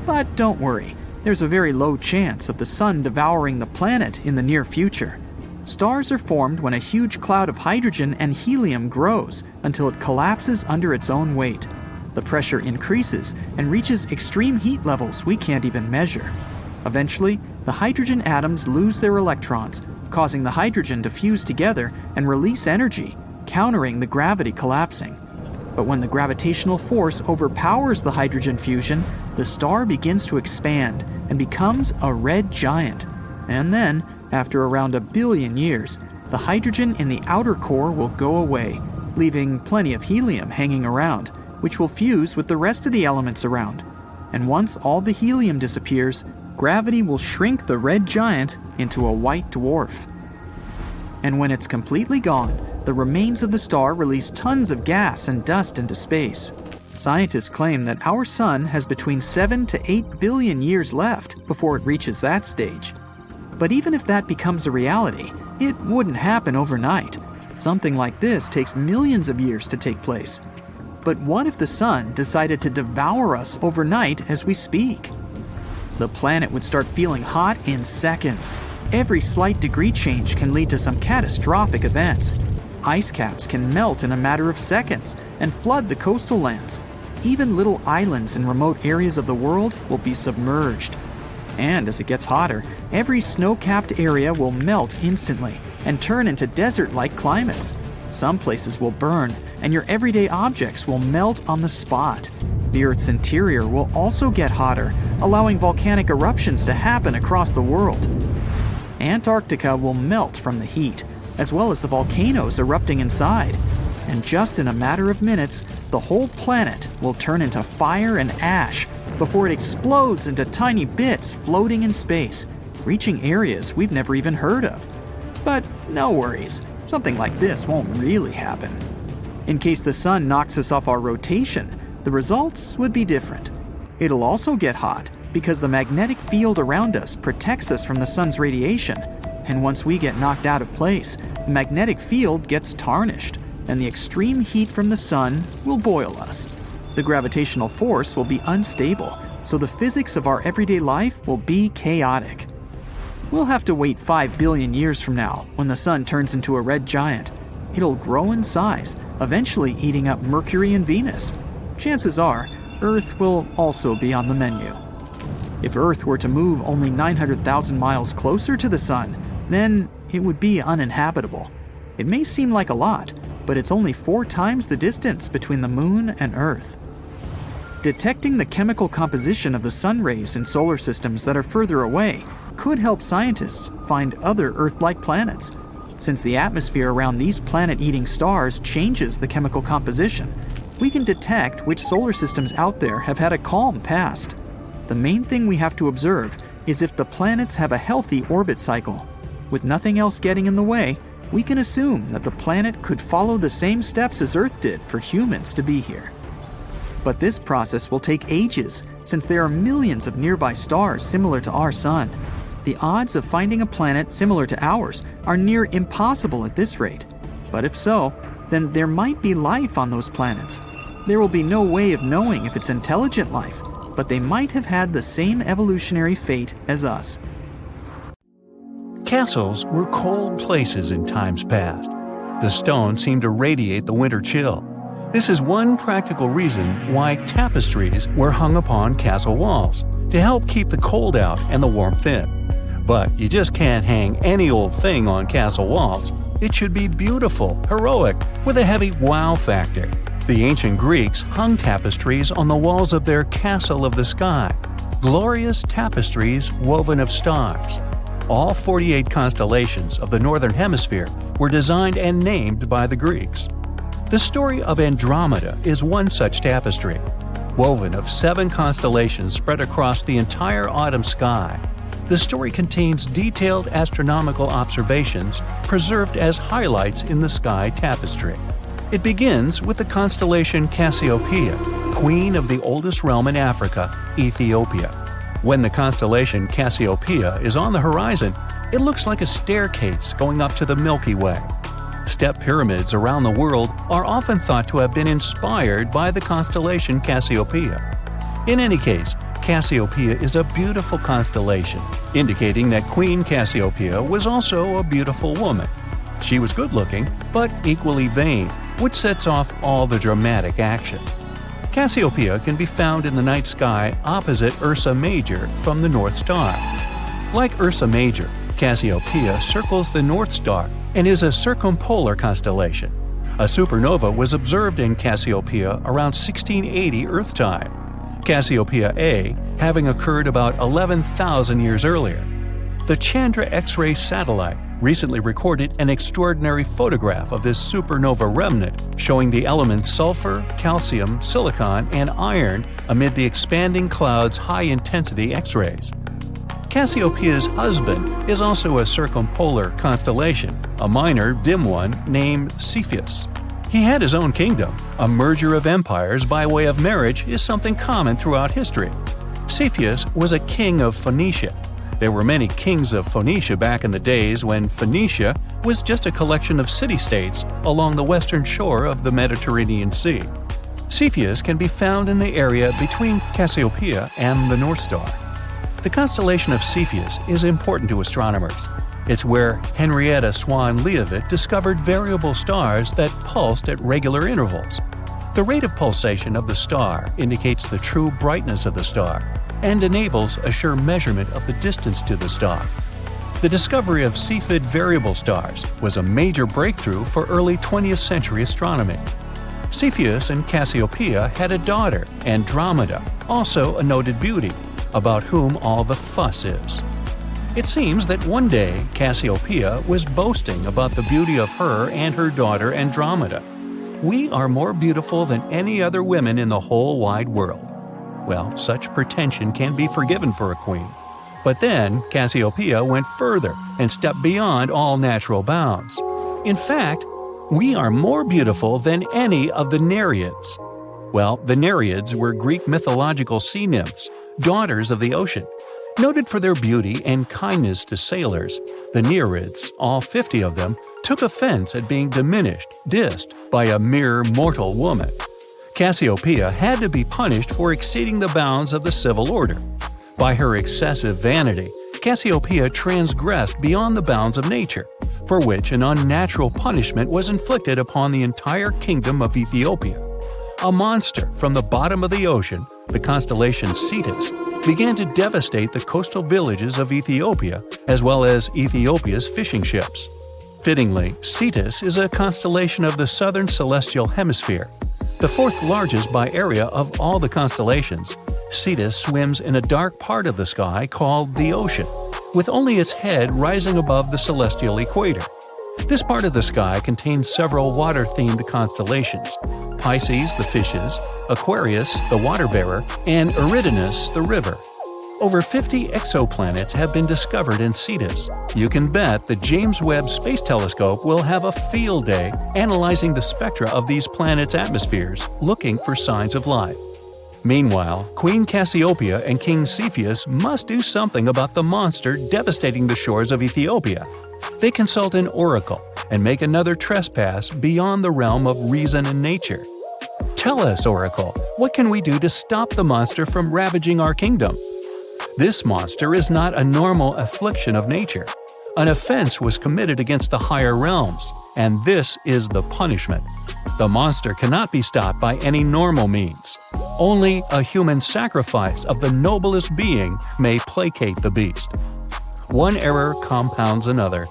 But don't worry, there's a very low chance of the sun devouring the planet in the near future. Stars are formed when a huge cloud of hydrogen and helium grows until it collapses under its own weight. The pressure increases and reaches extreme heat levels we can't even measure. Eventually, the hydrogen atoms lose their electrons, causing the hydrogen to fuse together and release energy, countering the gravity collapsing. But when the gravitational force overpowers the hydrogen fusion, the star begins to expand and becomes a red giant. And then, after around 1 billion years, the hydrogen in the outer core will go away, leaving plenty of helium hanging around, which will fuse with the rest of the elements around. And once all the helium disappears, gravity will shrink the red giant into a white dwarf. And when it's completely gone, the remains of the star release tons of gas and dust into space. Scientists claim that our sun has between 7 to 8 billion years left before it reaches that stage. But even if that becomes a reality, it wouldn't happen overnight. Something like this takes millions of years to take place. But what if the sun decided to devour us overnight as we speak? The planet would start feeling hot in seconds. Every slight degree change can lead to some catastrophic events. Ice caps can melt in a matter of seconds and flood the coastal lands. Even little islands in remote areas of the world will be submerged. And as it gets hotter, every snow-capped area will melt instantly and turn into desert-like climates. Some places will burn, and your everyday objects will melt on the spot. The Earth's interior will also get hotter, allowing volcanic eruptions to happen across the world. Antarctica will melt from the heat, as well as the volcanoes erupting inside. And just in a matter of minutes, the whole planet will turn into fire and ash before it explodes into tiny bits floating in space, reaching areas we've never even heard of. But no worries, something like this won't really happen. In case the sun knocks us off our rotation, the results would be different. It'll also get hot because the magnetic field around us protects us from the sun's radiation. And once we get knocked out of place, the magnetic field gets tarnished, and the extreme heat from the sun will boil us. The gravitational force will be unstable, so the physics of our everyday life will be chaotic. We'll have to wait 5 billion years from now when the sun turns into a red giant. It'll grow in size, eventually eating up Mercury and Venus. Chances are, Earth will also be on the menu. If Earth were to move only 900,000 miles closer to the sun, then it would be uninhabitable. It may seem like a lot, but it's only 4 times the distance between the moon and Earth. Detecting the chemical composition of the sun rays in solar systems that are further away could help scientists find other Earth-like planets. Since the atmosphere around these planet-eating stars changes the chemical composition, we can detect which solar systems out there have had a calm past. The main thing we have to observe is if the planets have a healthy orbit cycle. With nothing else getting in the way, we can assume that the planet could follow the same steps as Earth did for humans to be here. But this process will take ages, since there are millions of nearby stars similar to our Sun. The odds of finding a planet similar to ours are near impossible at this rate. But if so, then there might be life on those planets. There will be no way of knowing if it's intelligent life, but they might have had the same evolutionary fate as us. Castles were cold places in times past. The stone seemed to radiate the winter chill. This is one practical reason why tapestries were hung upon castle walls, to help keep the cold out and the warmth in. But you just can't hang any old thing on castle walls. It should be beautiful, heroic, with a heavy wow factor. The ancient Greeks hung tapestries on the walls of their castle of the sky, glorious tapestries woven of stars. All 48 constellations of the Northern Hemisphere were designed and named by the Greeks. The story of Andromeda is one such tapestry, woven of 7 constellations spread across the entire autumn sky. The story contains detailed astronomical observations preserved as highlights in the sky tapestry. It begins with the constellation Cassiopeia, queen of the oldest realm in Africa, Ethiopia. When the constellation Cassiopeia is on the horizon, it looks like a staircase going up to the Milky Way. Step pyramids around the world are often thought to have been inspired by the constellation Cassiopeia. In any case, Cassiopeia is a beautiful constellation, indicating that Queen Cassiopeia was also a beautiful woman. She was good-looking, but equally vain, which sets off all the dramatic action. Cassiopeia can be found in the night sky opposite Ursa Major from the North Star. Like Ursa Major, Cassiopeia circles the North Star and is a circumpolar constellation. A supernova was observed in Cassiopeia around 1680 Earth time, Cassiopeia A having occurred about 11,000 years earlier. The Chandra X-ray satellite recently recorded an extraordinary photograph of this supernova remnant showing the elements sulfur, calcium, silicon, and iron amid the expanding cloud's high-intensity X-rays. Cassiopeia's husband is also a circumpolar constellation, a minor, dim one named Cepheus. He had his own kingdom. A merger of empires by way of marriage is something common throughout history. Cepheus was a king of Phoenicia. There were many kings of Phoenicia back in the days when Phoenicia was just a collection of city-states along the western shore of the Mediterranean Sea. Cepheus can be found in the area between Cassiopeia and the North Star. The constellation of Cepheus is important to astronomers. It's where Henrietta Swan-Leavitt discovered variable stars that pulsed at regular intervals. The rate of pulsation of the star indicates the true brightness of the star and enables a sure measurement of the distance to the star. The discovery of Cepheid variable stars was a major breakthrough for early 20th century astronomy. Cepheus and Cassiopeia had a daughter, Andromeda, also a noted beauty, about whom all the fuss is. It seems that one day Cassiopeia was boasting about the beauty of her and her daughter Andromeda. "We are more beautiful than any other women in the whole wide world." Well, such pretension can be forgiven for a queen. But then Cassiopeia went further and stepped beyond all natural bounds. In fact, "We are more beautiful than any of the Nereids." Well, the Nereids were Greek mythological sea nymphs, daughters of the ocean. Noted for their beauty and kindness to sailors, the Nereids, all 50 of them, took offense at being diminished, dissed, by a mere mortal woman. Cassiopeia had to be punished for exceeding the bounds of the civil order. By her excessive vanity, Cassiopeia transgressed beyond the bounds of nature, for which an unnatural punishment was inflicted upon the entire kingdom of Ethiopia. A monster from the bottom of the ocean, the constellation Cetus, began to devastate the coastal villages of Ethiopia as well as Ethiopia's fishing ships. Fittingly, Cetus is a constellation of the southern celestial hemisphere. The fourth largest by area of all the constellations, Cetus swims in a dark part of the sky called the ocean, with only its head rising above the celestial equator. This part of the sky contains several water-themed constellations: Pisces, the fishes, Aquarius, the water-bearer, and Eridanus, the river. Over 50 exoplanets have been discovered in Cetus. You can bet the James Webb Space Telescope will have a field day analyzing the spectra of these planets' atmospheres, looking for signs of life. Meanwhile, Queen Cassiopeia and King Cepheus must do something about the monster devastating the shores of Ethiopia. They consult an oracle and make another trespass beyond the realm of reason and nature. Tell us, oracle, what can we do to stop the monster from ravaging our kingdom? This monster is not a normal affliction of nature. An offense was committed against the higher realms, and this is the punishment. The monster cannot be stopped by any normal means. Only a human sacrifice of the noblest being may placate the beast. One error compounds another.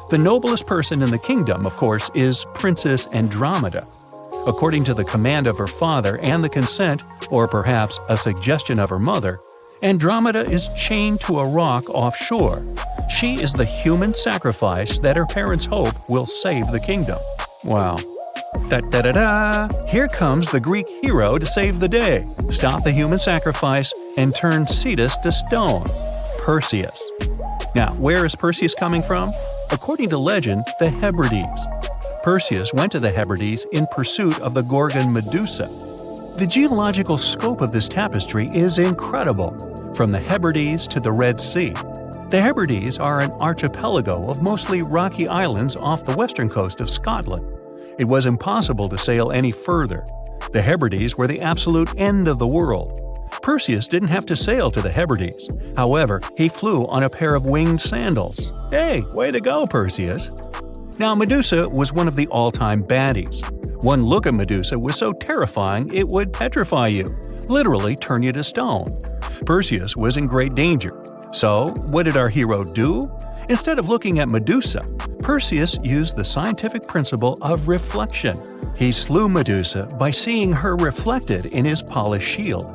The noblest person in the kingdom, of course, is Princess Andromeda. According to the command of her father and the consent, or perhaps a suggestion of her mother, Andromeda is chained to a rock offshore. She is the human sacrifice that her parents hope will save the kingdom. Wow. Da-da-da-da! Here comes the Greek hero to save the day, stop the human sacrifice, and turn Cetus to stone. Perseus. Now, where is Perseus coming from? According to legend, the Hebrides. Perseus went to the Hebrides in pursuit of the Gorgon Medusa. The geological scope of this tapestry is incredible, from the Hebrides to the Red Sea. The Hebrides are an archipelago of mostly rocky islands off the western coast of Scotland. It was impossible to sail any further. The Hebrides were the absolute end of the world. Perseus didn't have to sail to the Hebrides. However, he flew on a pair of winged sandals. Hey, way to go, Perseus! Now, Medusa was one of the all-time baddies. One look at Medusa was so terrifying it would petrify you, literally turn you to stone. Perseus was in great danger. So, what did our hero do? Instead of looking at Medusa, Perseus used the scientific principle of reflection. He slew Medusa by seeing her reflected in his polished shield.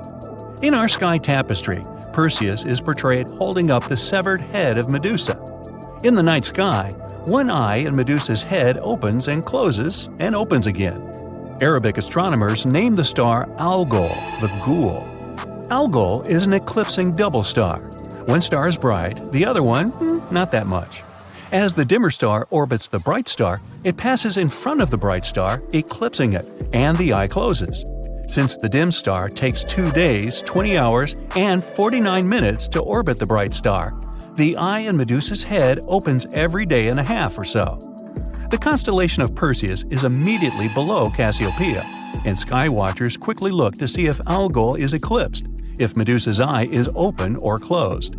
In our sky tapestry, Perseus is portrayed holding up the severed head of Medusa. In the night sky, one eye in Medusa's head opens and closes and opens again. Arabic astronomers named the star Algol, the ghoul. Algol is an eclipsing double star. One star is bright, the other one, not that much. As the dimmer star orbits the bright star, it passes in front of the bright star, eclipsing it, and the eye closes. Since the dim star takes 2 days, 20 hours, and 49 minutes to orbit the bright star, the eye in Medusa's head opens every day and a half or so. The constellation of Perseus is immediately below Cassiopeia, and sky watchers quickly look to see if Algol is eclipsed, if Medusa's eye is open or closed.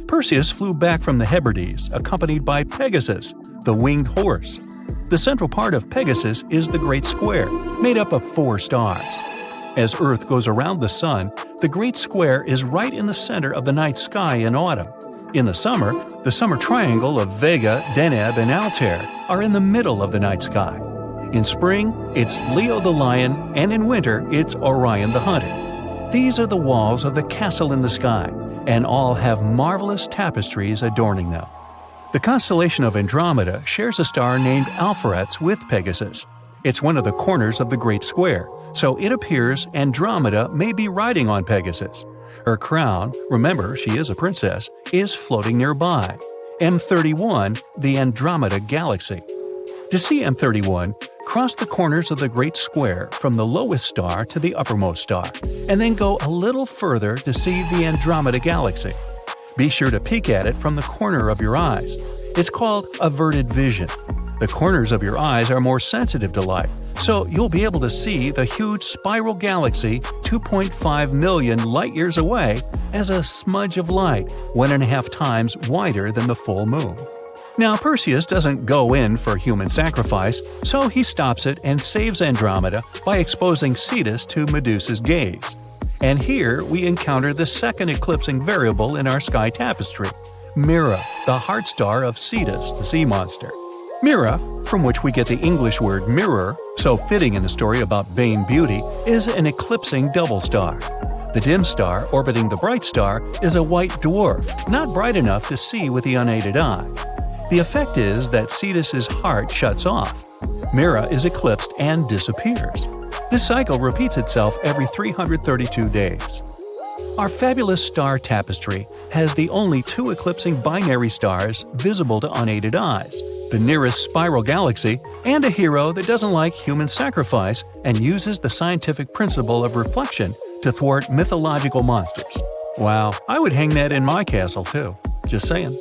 Perseus flew back from the Hebrides, accompanied by Pegasus, the winged horse. The central part of Pegasus is the Great Square, made up of 4 stars. As Earth goes around the Sun, the Great Square is right in the center of the night sky in autumn. In the summer triangle of Vega, Deneb, and Altair are in the middle of the night sky. In spring, it's Leo the lion, and in winter, it's Orion the hunter. These are the walls of the castle in the sky, and all have marvelous tapestries adorning them. The constellation of Andromeda shares a star named Alpheratz with Pegasus. It's one of the corners of the Great Square, so it appears Andromeda may be riding on Pegasus. Her crown, remember she is a princess, is floating nearby. M31, the Andromeda Galaxy. To see M31, cross the corners of the Great Square from the lowest star to the uppermost star, and then go a little further to see the Andromeda Galaxy. Be sure to peek at it from the corner of your eyes. It's called averted vision. The corners of your eyes are more sensitive to light, so you'll be able to see the huge spiral galaxy 2.5 million light-years away as a smudge of light 1.5 times wider than the full moon. Now, Perseus doesn't go in for human sacrifice, so he stops it and saves Andromeda by exposing Cetus to Medusa's gaze. And here we encounter the second eclipsing variable in our sky tapestry, Mira, the heart star of Cetus, the sea monster. Mira, from which we get the English word mirror, so fitting in a story about vain beauty, is an eclipsing double star. The dim star orbiting the bright star is a white dwarf, not bright enough to see with the unaided eye. The effect is that Cetus's heart shuts off. Mira is eclipsed and disappears. This cycle repeats itself every 332 days. Our fabulous star tapestry has the only two eclipsing binary stars visible to unaided eyes, the nearest spiral galaxy, and a hero that doesn't like human sacrifice and uses the scientific principle of reflection to thwart mythological monsters. Wow, I would hang that in my castle too. Just saying.